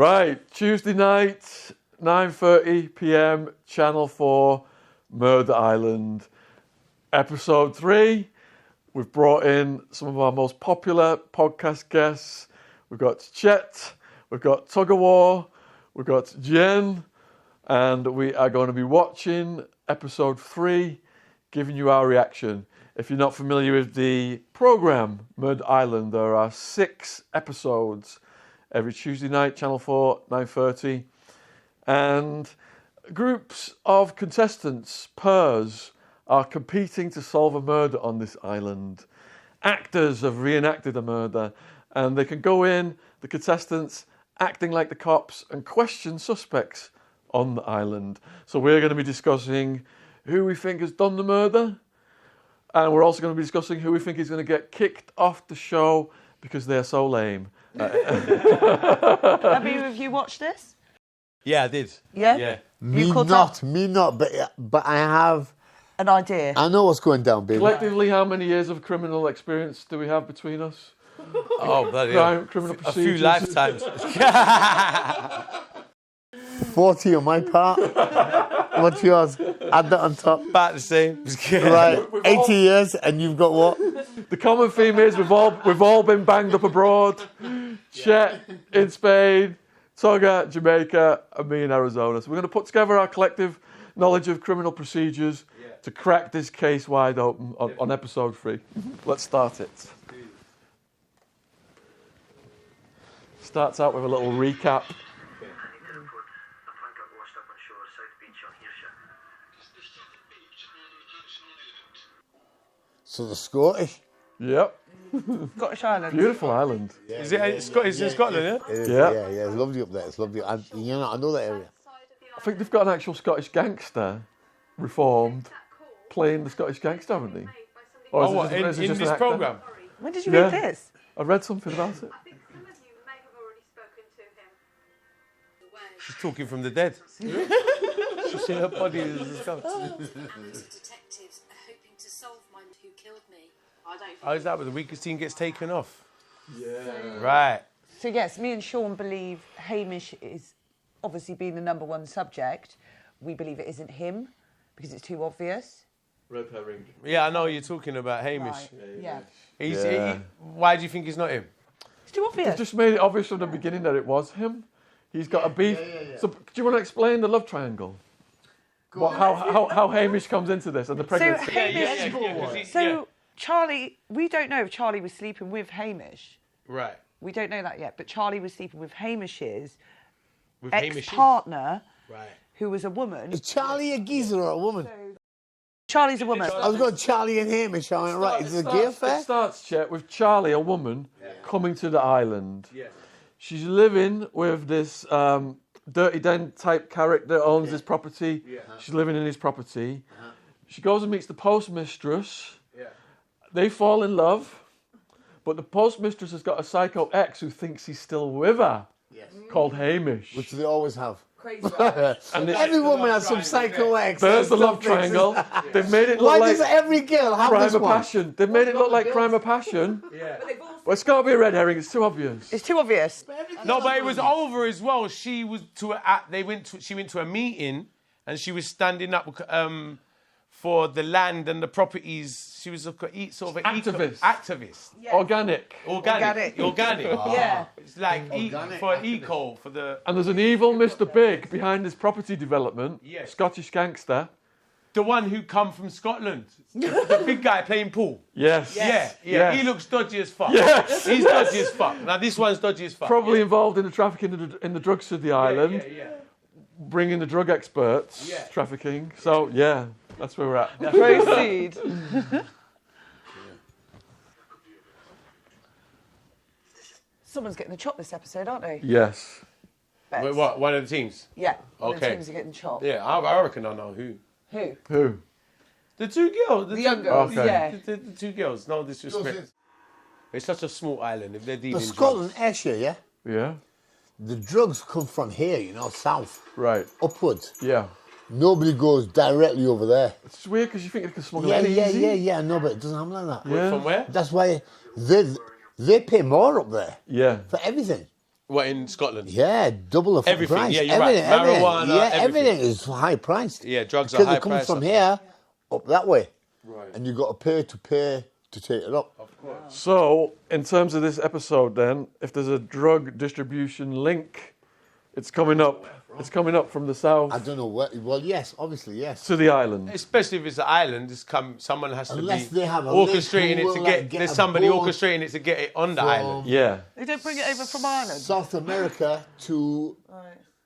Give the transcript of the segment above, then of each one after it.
Right, Tuesday night, 9:30 p.m, Channel 4, Murder Island, Episode 3. We've brought in some of our most popular podcast guests. We've got Chet, we've got Tuggawar, we've got Jen, and we are going to be watching Episode 3, giving you our reaction. If you're not familiar with the programme, Murder Island, there are 6 episodes every Tuesday night, Channel 4, 9:30. And groups of contestants, pairs, are competing to solve a murder on this island. Actors have reenacted a murder, and they can go in, the contestants, acting like the cops, and question suspects on the island. So we're going to be discussing who we think has done the murder, and we're also going to be discussing who we think is going to get kicked off the show because they're so lame. Have either of you watched this? Yeah, I did. Yeah? Yeah. Me not, but I have an idea. I know what's going down, baby. Collectively, how many years of criminal experience do we have between us? Oh, bloody hell. Criminal A procedures. few lifetimes. 40 on my part. What's yours? Add that on top. About the same. Right, 80 years, and you've got what? The common theme is we've all been banged up abroad. Chet in Spain, Tugga, Jamaica, and me in Arizona. So we're going to put together our collective knowledge of criminal procedures to crack this case wide open on episode 3. Let's start it. Starts out with a little recap. So the Scottish? Yep. Scottish Island. Beautiful island. Is it in Scotland, yeah? It is, Yeah. yeah, it's lovely up there. It's lovely. I know that area. I think they've got an actual Scottish gangster, reformed, playing the Scottish gangster, haven't they? Or is Oh, it what, just- is it in just this an actor? programme? When did you Yeah. read this? I read something about it. I think some of you may have already spoken to him. She's talking from the dead. She said her body is stuff. Detectives are hoping to solve who killed me. I don't How is that when the weakest team gets taken off? Yeah. Right. So yes, me and Shaun believe Hamish is obviously being the number one subject. We believe it isn't him because it's too obvious. Red herring. Yeah, I know you're talking about Hamish. Right. Yeah. Why do you think he's not him? It's too obvious. They've just made it obvious from the beginning that it was him. He's got a beef. So, do you want to explain the love triangle? How Hamish comes into this and the pregnancy? Charlie, we don't know if Charlie was sleeping with Hamish. Right. We don't know that yet. But Charlie was sleeping with Hamish's With Hamish's? ex-partner, Right. who was a woman. Is Charlie a geezer or a woman? Charlie's a woman. I was going Charlie and Hamish. I went, right, is it a gay affair? It starts, Chet, with Charlie, a woman, coming to the island. Yeah. She's living with this Dirty Den type character, owns this property. Yeah. She's living in his property. She goes and meets the postmistress. Yeah. They fall in love, but the postmistress has got a psycho ex who thinks he's still with her, called Hamish. Which they always have. Crazy. And Every woman has some psycho ex. there's the love triangle. They've made it look Why like does every girl have crime this of one? passion. They've made it look like crime of passion. Yeah. Well, it's got to be a red herring. It's too obvious. It's too obvious. No, but it was over as well. She was she went to a meeting and she was standing up for the land and the properties. She was sort of an Activist. activist. Organic. Organic. Yeah. It's like eco for the And there's an evil Mr. Big behind this property development. Yes. Scottish gangster. the one who come from Scotland, the big guy playing pool. Yes. Yeah. Yes. He looks dodgy as fuck. Yes. He's dodgy as fuck. Now this one's dodgy as fuck. Probably involved in the trafficking in the drugs to the island. Yeah. Bringing the drug experts. Yeah. Trafficking. So, yeah, that's where we're at. Proceed. Someone's getting the chop this episode, aren't they? Yes. Bets. Wait, what? One of the teams? Yeah. One of the Okay. teams are getting the chop. Yeah, I reckon I know who. Who? Who? The two girls. The young girls. Okay. Yeah. The two girls. No disrespect. It's such a small island. If they're dealing The Scotland Ayrshire, yeah? Yeah. The drugs come from here, you know, south, Right. upwards. Yeah. Nobody goes directly over there. It's weird because you think it can smuggle Yeah, it easy. yeah. No, but it doesn't happen like that. Yeah. From where? That's why they pay more up there Yeah. for everything. What, in Scotland? Yeah, double the fucking Everything, price. yeah, you're right. Marijuana, yeah, everything. is high priced. Yeah, drugs are because high it comes priced from up here up that way, Right. and you got to pay to take it up. So, in terms of this episode, then, if there's a drug distribution link, it's coming up. It's coming up from the south I don't know what. Well, yes, obviously, yes. to the island. Especially if it's an island, someone has Unless to they be have a orchestrating link it who to will, get. like, get There's a somebody boat orchestrating it to get it on the from- island. Yeah. They don't bring it over from Ireland. South America to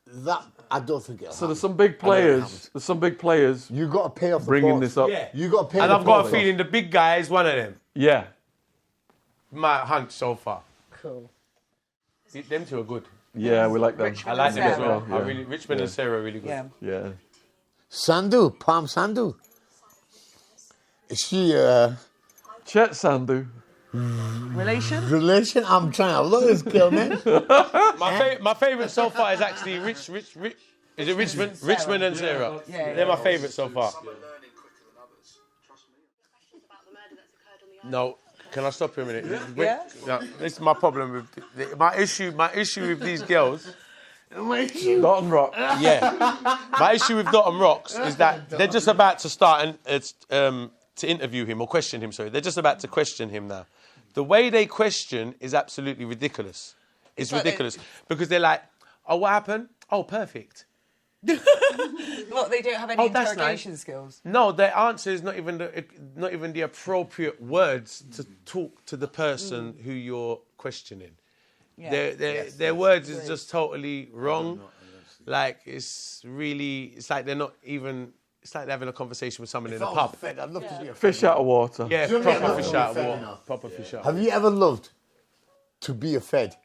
that. I don't think it'll So there's happen. some big I don't think it players. happens. There's some big players You got to pay off the bringing ports. this up. Yeah. You got to pay. And the I've got a ports feeling off. the big guy is one of them. Yeah. My hunch so far. Cool. Them two are good. Yeah, we like them. Richmond I like them as Sarah. well. Yeah. I really, Richmond and Sarah are really good. Yeah. Yeah. Sandhu, Palm Sandhu. Is she Chet Sandhu. Relation? relation? I'm trying to look at this girl, man. My favourite so far is actually Rich. Is it Richmond? Sarah. Richmond and Sarah. Yeah. They're my favourite so far. Questions about the murder that's occurred on the No, can I stop you a minute? Yeah. No, this is my problem with my issue. My issue with these girls. Dot and Rock. Yeah. My issue with Dot and Rocks is that they're just about to start and it's to interview him or question him. Sorry, they're just about to question him now. The way they question is absolutely ridiculous. It's like ridiculous because they're like, "Oh, what happened? Oh, perfect." Well, they don't have any Oh, that's interrogation nice. skills. No, their answer is not even the appropriate words to talk to the person who you're questioning. Yeah. Their words is just totally wrong. Like it's like they're not even. It's like they're having a conversation with someone in a pub. I'd love to be a Fish out of water. Yeah, Do you know proper what I mean? fish out of Fair water. enough. Proper fish out. Have you ever loved to be a fed?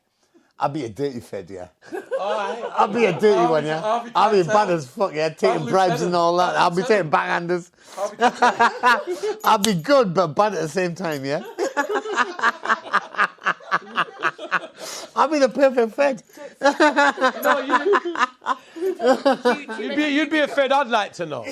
I'd be a dirty fed, yeah. I'd be a dirty one, yeah. I'd be bad as fuck, yeah. Taking bribes and all that. I'll be taking backhanders. I'd be good, but bad at the same time, yeah. I'd be the perfect fed. You'd be a fed. I'd like to know.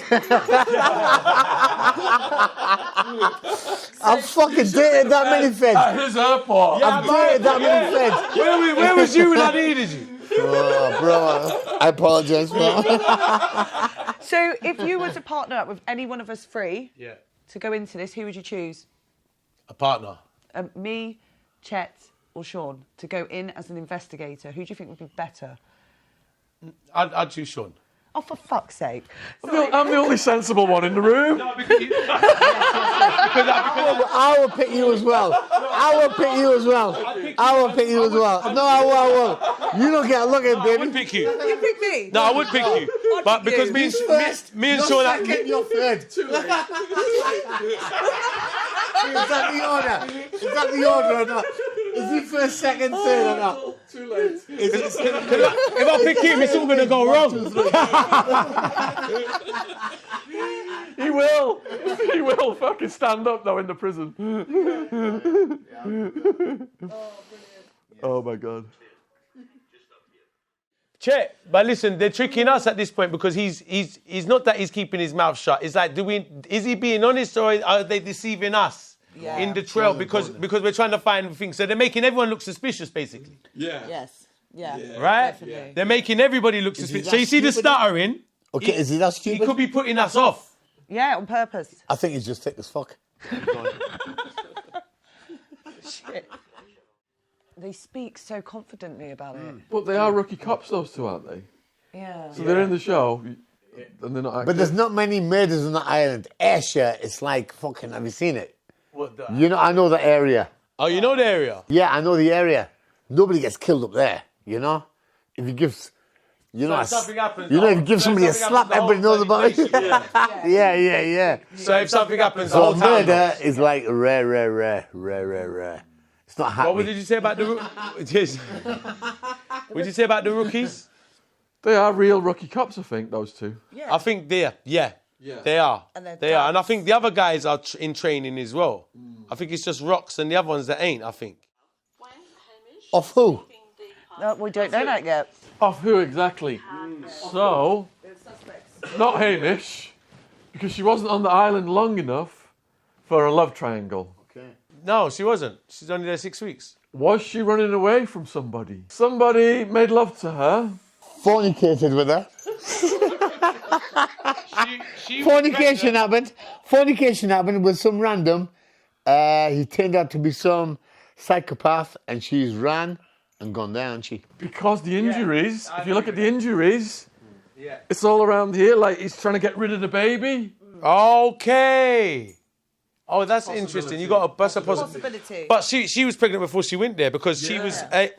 I've fucking dated that many feds. At his airport. I've dated that many feds. Where was you when I needed you? Oh, bro, I apologise for that. So, if you were to partner up with any one of us three Yeah. to go into this, who would you choose? A partner. Me, Chet, or Shaun to go in as an investigator? Who do you think would be better? I'd choose Shaun. Oh, for fuck's sake! I'm the only sensible one in the room. No, because I will pick you as well. I will pick you as well. I will pick you as well. No, I will. You don't get a look at I baby. would pick you. You pick me. No, I would pick you. But pick because you. me and You're Shaun. second, you're third. Is that the order? Is that the order or not? Is he first, second, third or not? Too late. If I pick him, it's all gonna go wrong. He will. He will fucking stand up though in the prison. Oh my god. Chet, but listen, they're tricking us at this point because he's not that he's keeping his mouth shut. It's like, is he being honest or are they deceiving us in the trail because we're trying to find things? So they're making everyone look suspicious, basically. Yeah. Yes. Yeah. Right? Definitely. They're making everybody look suspicious. So you see the stuttering, Okay, is he that he stupid? could be putting us off. Yeah, on purpose. I think he's just thick as fuck. Shit. They speak so confidently about it. But they are rookie cops, those two, aren't they? Yeah. So they're in the show, and they're not acting. But there's not many murders on the island. Ayrshire, it's like fucking. Have you seen it? You know, I know the area. Oh, you know the area? Yeah, I know the area. Nobody gets killed up there. You know, if you give, you know, if something happens, you know, if you give so somebody a something slap, happens, everybody knows about it. basically, Yeah. So if something happens, the So whole town murder knows. is like rare. It's not happening. What did you say about the yes. What did you say about the rookies? They are real rookie cops, I think, those two. I think they are. Yeah. They are. And they're They are. And I thugs. think the other guys are in training as well. I think it's just Rocks and the other ones that ain't, I think. When Hamish Of who? leaving the No, we don't know that yet. Of who exactly? So, not Hamish, because she wasn't on the island long enough for a love triangle. No, she wasn't. She's only there 6 weeks. Was she running away from somebody? Somebody made love to her. Fornicated with her. Fornication happened. Fornication happened with some random. He turned out to be some psychopath, and she's ran and gone down. Because the injuries, if you look at the injuries, it's all around here. Like he's trying to get rid of the baby. Okay. Oh, that's interesting. You got a Possibility. But she was pregnant before she went there because she was 8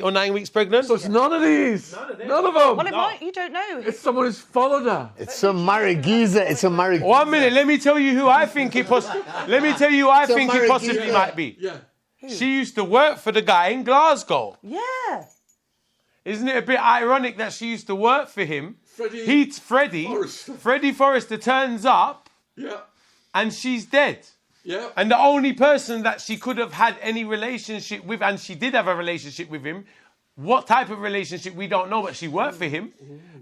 or 9 weeks pregnant? So it's none of these. None of them. Well, it might. You don't know. It's someone who's followed her. It's some married geezer. It's a married. 1 minute. Let me tell you who I think it possibly might be. Yeah. She used to work for the guy in Glasgow. Yeah. Isn't it a bit ironic that she used to work for him? Freddie Forrester turns up. Yeah. And she's dead. Yeah. And the only person that she could have had any relationship with, and she did have a relationship with him, what type of relationship, we don't know, but she worked for him.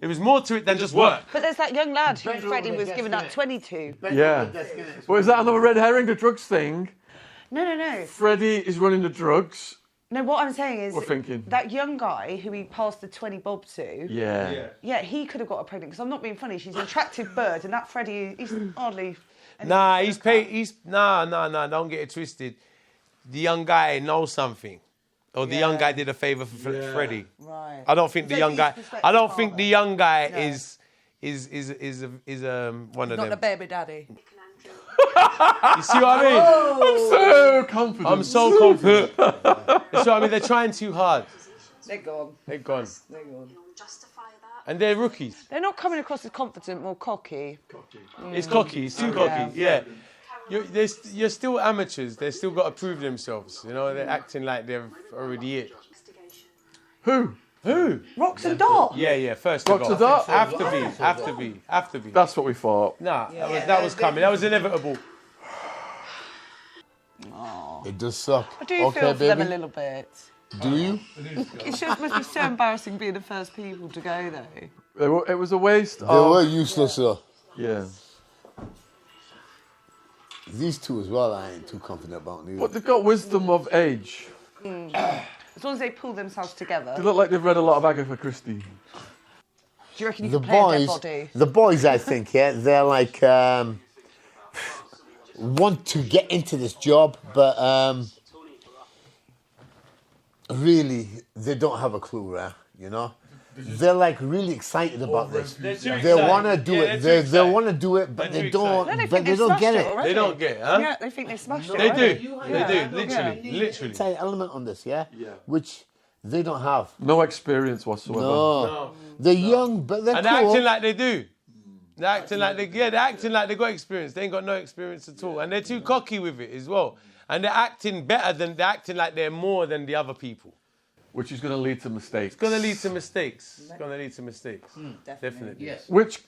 It was more to it than just work. But there's that young lad who Freddie was giving up 22. Yeah. Well, is that another red herring, the drugs thing? No. Freddie is running the drugs. No, what I'm saying is We're thinking. that young guy who he passed the 20 bob to, Yeah. he could have got her pregnant, because I'm not being funny, she's an attractive bird, and that Freddie, he's hardly... Nah, don't get it twisted. The young guy knows something. Or the young guy did a favour for Freddie. Right. I don't think the young guy is one of them. Not the baby daddy. You see what I mean? I'm so confident. You see what I mean? They're trying too hard. They're gone. Justify that. And they're rookies. They're not coming across as confident, more cocky. It's cocky. It's too cocky. Yeah. You're still amateurs. They've still got to prove themselves. You know, they're acting like they're already it. Who? Rocks and Dot. Yeah. First Rocks of and all, Dot? have to be. That's what we thought. Nah, that was coming. That was inevitable. It does suck. I do feel for them a little bit. Do you? It must be so embarrassing being the first people to go, though. It was a waste They of... were useless, though. Yeah. These two as well, I ain't too confident about neither. But they've got wisdom of age. As long as they pull themselves together. They look like they've read a lot of Agatha Christie. Do you reckon you The can play a dead boys, body? the boys, I think, they're like want to get into this job, but really they don't have a clue, right? You know, they're like really excited about this. They want to do it. They want to do it, but they don't. No, But they don't get it. already. They don't get it, huh? Yeah, they think they smashed it. They already. do. They do. Literally. It's an element on this, yeah, which they don't have. No experience whatsoever. No, they're young, but they're And cool. they're acting like they do. They're acting like they got experience. They ain't got no experience at all. And they're too cocky with it as well. And they're acting like they're more than the other people. Which is going to lead to mistakes. It's going to lead to mistakes. Definitely. Yes. Which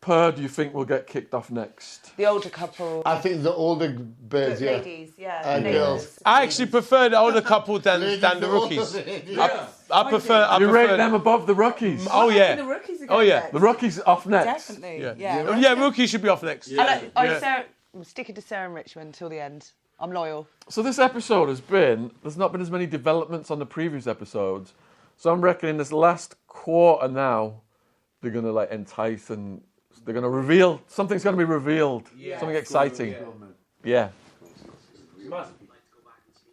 pair do you think will get kicked off next? The older couple. I think the older birds, yeah. Ladies, yeah. And girls. I actually prefer the older couple than the rookies. I prefer. You rate them above the rookies? Oh The yeah. rookies are Oh going yeah. next. The rookies off next. Definitely. Yeah. Rookies should be off next. I'm sticking to Sarah and Richmond till the end. I'm loyal. So this episode there's not been as many developments on the previous episodes. So I'm reckoning this last quarter now, they're going to like entice and they're going to reveal, something's going to be revealed. Something exciting. Yeah.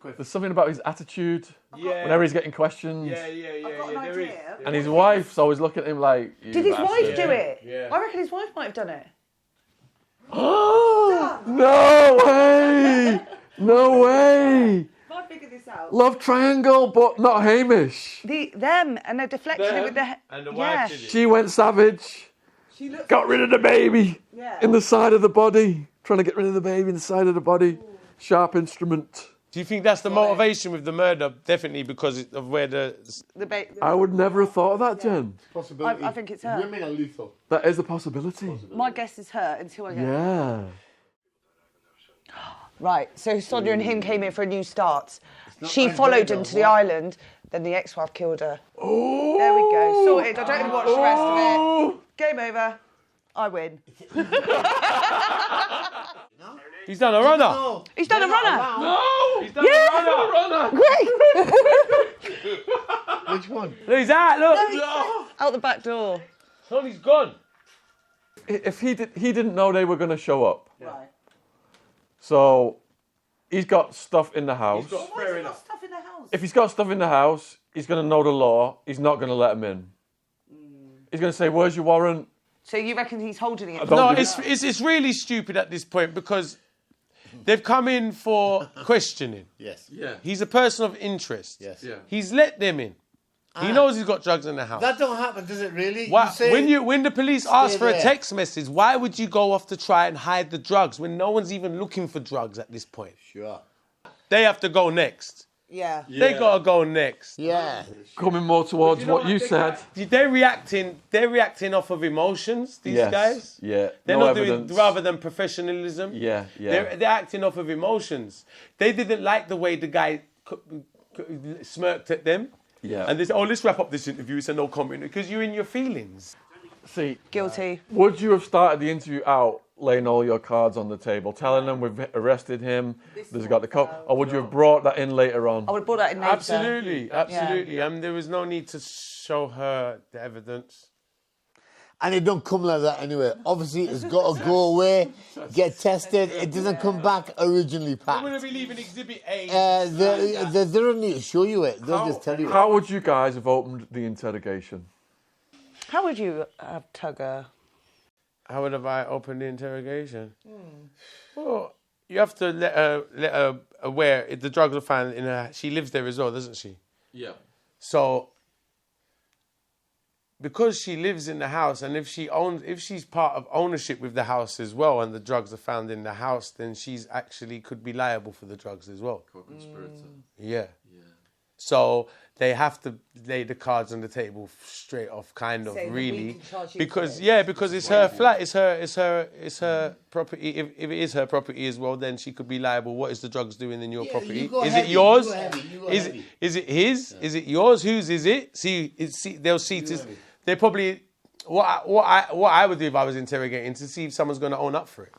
There's something about his attitude. Whenever he's getting questions. There is. And his wife's always looking at him like... Did his wife do it? I reckon his wife might have done it. No way! No way! I figured this out. Love triangle, but not Hamish. Them, and they're deflecting it with the... And the wife did it. She went savage. Got rid of the baby in the side of the body. Trying to get rid of the baby in the side of the body. Sharp instrument. Do you think that's the motivation with the murder? Definitely because of where the... I would never have thought of that, Jen. Possibility. I think it's her. Women are lethal. That is a possibility. My guess is her until I get... Yeah. Right, so Sonia and him came here for a new start. She followed him to the island, then the ex-wife killed her. Oh. There we go, sorted. I don't want to watch the rest of it. Game over. I win. He's done a runner. He's done a runner. No! He's done a runner. Great. Which one? Look, he's out. Look. Out the back door. Tony's gone. If he didn't know they were going to show up. Right. So he's got stuff in the house. Fair enough. Stuff in the house. If he's got stuff in the house, he's going to know the law. He's not going to let him in. He's going to say, "Where's your warrant?" So you reckon he's holding it? don't No, give it's really stupid at this point because they've come in for questioning. Yes. Yeah. He's a person of interest. Yes. Yeah. He's let them in. He knows he's got drugs in the house. That don't happen, does it really? Why, You say, when the police ask for a there. text message, why would you go off to try and hide the drugs when no one's even looking for drugs at this point? Sure. They have to go next. Yeah. They gotta go next. Yeah. Coming more towards what you said. They're reacting off of emotions, these Yes. guys. Yeah. They're No not evidence. doing rather than professionalism. Yeah. Yeah. They're acting off of emotions. They didn't like the way the guy smirked at them. Yeah. And they said, let's wrap up this interview. It's a no comment because you're in your feelings. See, Guilty. would you have started the interview out laying all your cards on the table, telling them we've arrested him, there's got the cop, or would you have brought that in later on? I would have brought that in later. Absolutely. There was no need to show her the evidence. And it don't come like that anyway. Obviously, it's got to go away, get tested. It doesn't come back originally I'm going to packed. be leaving Exhibit A. They don't need to show you it. They'll just tell you. How would you guys have opened the interrogation? How would you have Tugger? How would have I opened the interrogation? Well, you have to let her aware if the drugs are found in her. She lives there as well, doesn't she? Yeah. So, because she lives in the house, and if she's part of ownership with the house as well, and the drugs are found in the house, then she's actually could be liable for the drugs as well. Co-conspirator. Yeah. So they have to lay the cards on the table straight off, kind of, Say that we really, can charge you because for it. because it's her flat, it's her property. If it is her property as well, then she could be liable. What is the drugs doing in your property? you go Is heavy, it yours? you go heavy, you go Is heavy. is it his? Is it yours? Whose is it? They'll see. They probably what I would do if I was interrogating to see if someone's going to own up for it.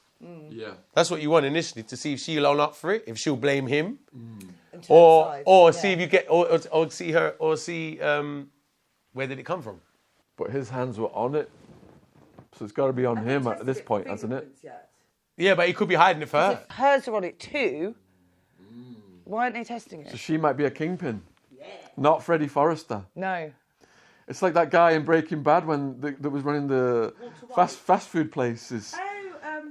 Yeah. That's what you want initially, to see if she'll own up for it, if she'll blame him. Until Or sides, or yeah. see if you get or see her or see where did it come from? But his hands were on it. So it's got to be on him at this point, hasn't it? Yeah, but he could be hiding it for her. Hers are on it too. Why aren't they testing So it? she might be a kingpin. Not Freddie Forrester. No. It's like that guy in Breaking Bad when that was running the fast food places.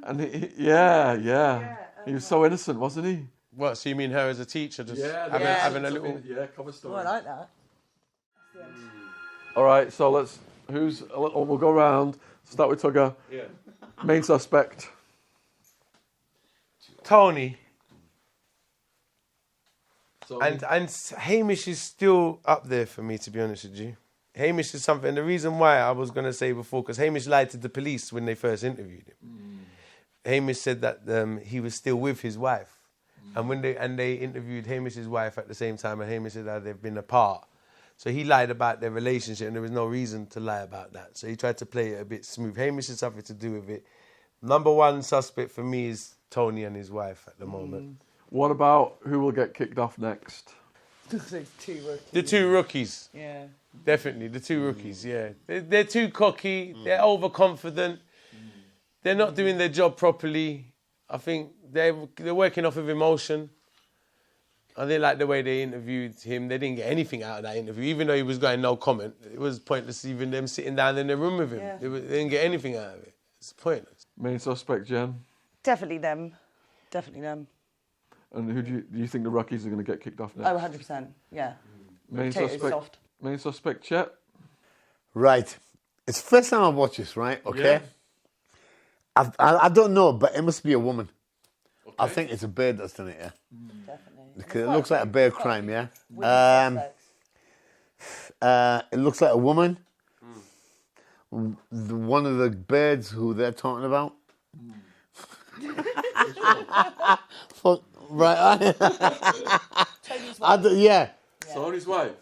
And yeah. He was so innocent, wasn't he? What? So you mean her as a teacher, just Yeah. having a little? cover Oh, story. I like that. All right, so we'll go round. Start with Tugger. Yeah. Main suspect. Tony. And Hamish is still up there for me, to be honest with you. Hamish is something. The reason why I was going to say before, because Hamish lied to the police when they first interviewed him. Hamish said that he was still with his wife, and when they interviewed Hamish's wife at the same time, and Hamish said that they've been apart. So he lied about their relationship, and there was no reason to lie about that. So he tried to play it a bit smooth. Hamish has something to do with it. Number one suspect for me is Tony and his wife at the moment. What about who will get kicked off next? The two rookies. Yeah. Definitely, the two rookies, yeah. They're too cocky, they're overconfident, they're not doing their job properly. I think they're working off of emotion. I didn't like the way they interviewed him. They didn't get anything out of that interview, even though he was going no comment. It was pointless even them sitting down in the room with him. Yeah. They didn't get anything out of it. It's pointless. Main suspect, Jen. Definitely them. Definitely them. And who do you think the rookies are going to get kicked off next? Oh, 100%. Yeah. Main Potatoes suspect. soft. Main suspect, Chet. Right. It's the first time I've watched this, right? Okay. Yeah. I don't know, but it must be a woman. I think it's a bird that's done it, yeah. Definitely. Because it looks like a bird crime, yeah. It looks like a woman. One of the birds who they're talking about. Fuck, right. Yeah. Tony's wife.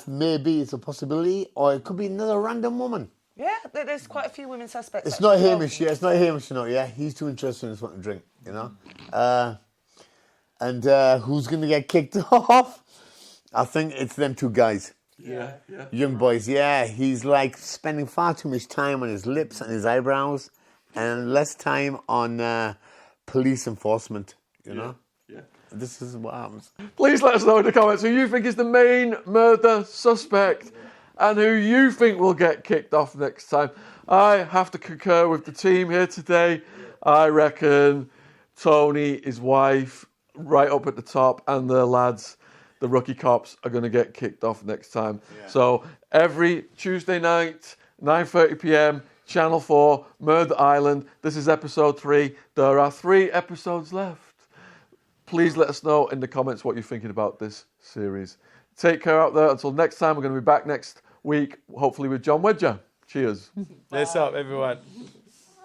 Maybe it's a possibility, or it could be another random woman. Yeah, there's quite a few women suspects. It's not Hamish, yeah. It's not Hamish, you know, yeah. He's too interested in his fucking drink, you know. And who's going to get kicked off? I think it's them two guys. Yeah. Young boys, yeah. He's like spending far too much time on his lips and his eyebrows and less time on police enforcement, you know. Yeah. This is what happens. Please let us know in the comments who you think is the main murder suspect and who you think will get kicked off next time. I have to concur with the team here today. I reckon Tony, his wife, right up at the top, and the lads, the rookie cops, are going to get kicked off next time. Yeah. So every Tuesday night, 9:30 p.m, Channel 4, Murder Island. This is episode 3. There are 3 episodes left. Please let us know in the comments what you're thinking about this series. Take care out there. Until next time, we're going to be back next week, hopefully with John Wedger. Cheers. Bless up, everyone.